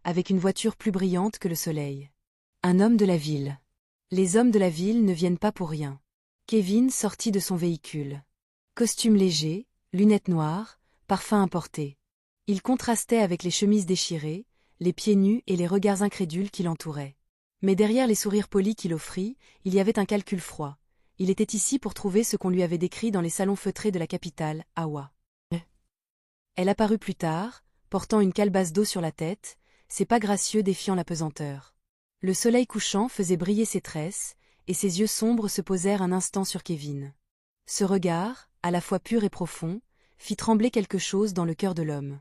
avec une voiture plus brillante que le soleil. Un homme de la ville. Les hommes de la ville ne viennent pas pour rien. Kevin sortit de son véhicule. Costume léger, lunettes noires, parfum importé. Il contrastait avec les chemises déchirées, les pieds nus et les regards incrédules qui l'entouraient. Mais derrière les sourires polis qu'il offrit, il y avait un calcul froid. Il était ici pour trouver ce qu'on lui avait décrit dans les salons feutrés de la capitale, Hawa. Elle apparut plus tard, portant une calebasse d'eau sur la tête, ses pas gracieux défiant la pesanteur. Le soleil couchant faisait briller ses tresses, et ses yeux sombres se posèrent un instant sur Kevin. Ce regard, à la fois pur et profond, fit trembler quelque chose dans le cœur de l'homme.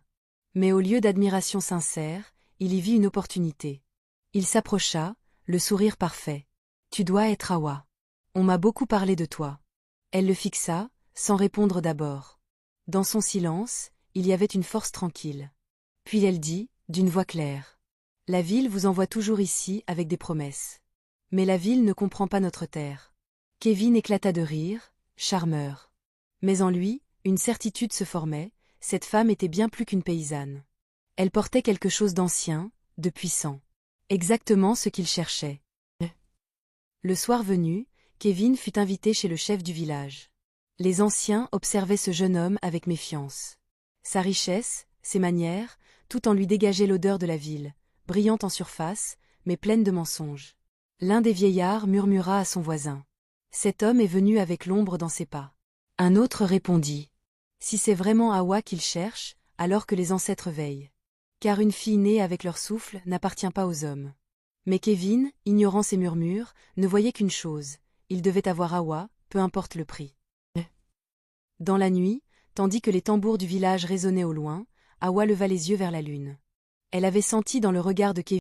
Mais au lieu d'admiration sincère, il y vit une opportunité. Il s'approcha, le sourire parfait. « Tu dois être Hawa. On m'a beaucoup parlé de toi. » Elle le fixa, sans répondre d'abord. Dans son silence, il y avait une force tranquille. Puis elle dit, d'une voix claire. « La ville vous envoie toujours ici avec des promesses. Mais la ville ne comprend pas notre terre. » Kevin éclata de rire, charmeur. Mais en lui, une certitude se formait, cette femme était bien plus qu'une paysanne. Elle portait quelque chose d'ancien, de puissant. Exactement ce qu'il cherchait. Le soir venu, Kevin fut invité chez le chef du village. Les anciens observaient ce jeune homme avec méfiance. Sa richesse, ses manières, tout en lui dégageait l'odeur de la ville, brillante en surface, mais pleine de mensonges. L'un des vieillards murmura à son voisin. « Cet homme est venu avec l'ombre dans ses pas. » Un autre répondit. « Si c'est vraiment Hawa qu'il cherche, alors que les ancêtres veillent. Car une fille née avec leur souffle n'appartient pas aux hommes. » Mais Kevin, ignorant ces murmures, ne voyait qu'une chose, il devait avoir Hawa, peu importe le prix. Dans la nuit, tandis que les tambours du village résonnaient au loin, Hawa leva les yeux vers la lune. Elle avait senti dans le regard de Kevin